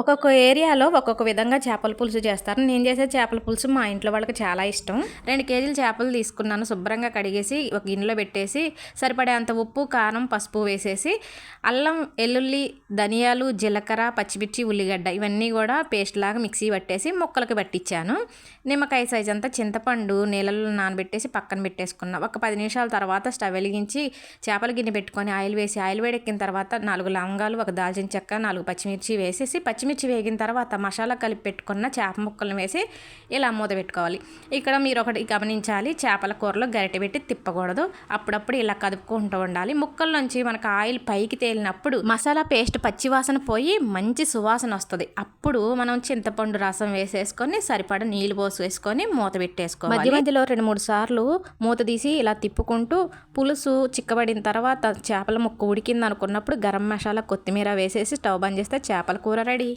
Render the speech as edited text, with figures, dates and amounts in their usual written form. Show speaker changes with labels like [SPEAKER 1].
[SPEAKER 1] ఒక్కొక్క ఏరియాలో ఒక్కొక్క విధంగా చేపల పులుసు చేస్తారు. నేను చేసే చేపల పులుసు మా ఇంట్లో వాళ్ళకి చాలా ఇష్టం. 2 కేజీల చేపలు తీసుకున్నాను. శుభ్రంగా కడిగేసి ఒక గిన్నెలో పెట్టేసి సరిపడేంత ఉప్పు, కారం, పసుపు వేసేసి అల్లం, వెల్లుల్లి, ధనియాలు, జీలకర్ర, పచ్చిమిర్చి, ఉల్లిగడ్డ ఇవన్నీ కూడా పేస్ట్ లాగా మిక్సీ పట్టేసి ముక్కలకి పట్టించాను. నిమ్మకాయ సైజ్ అంతా చింతపండు నీళ్ళలో నానబెట్టేసి పక్కన పెట్టేసుకున్నా. ఒక 10 నిమిషాల తర్వాత స్టవ్ వెలిగించి చేపల గిన్నె పెట్టుకొని ఆయిల్ వేసి ఆయిల్ వేడెక్కిన తర్వాత 4 లవంగాలు, ఒక దాల్చిన చెక్క, 4 పచ్చిమిర్చి వేసేసి పచ్చిమిర్చి వేగిన తర్వాత మసాలా కలిపి పెట్టుకున్న చేప ముక్కలను వేసి ఇలా మూత పెట్టుకోవాలి. ఇక్కడ మీరు ఒకటి గమనించాలి, చేపల కూరలో గరిటె పెట్టి తిప్పకూడదు. అప్పుడప్పుడు ఇలా కదుపుకుంటూ ఉండాలి. ముక్కల నుంచి మనకు ఆయిల్ పైకి తేలినప్పుడు మసాలా పేస్ట్ పచ్చివాసన పోయి మంచి సువాసన వస్తుంది. అప్పుడు మనం చింతపండు రసం వేసేసుకొని సరిపడ నీళ్ళు పోసేసుకొని మూత పెట్టేసుకోవాలి. మధ్య మధ్యలో 2-3 సార్లు మూత తీసి ఇలా తిప్పుకుంటూ పులుసు చిక్కబడిన తర్వాత చేపల ముక్క ఉడికింది అనుకున్నప్పుడు గరం మసాలా, కొత్తిమీర వేసేసి స్టవ్ బంద్ చేస్తే చేపల కూర రెడీ.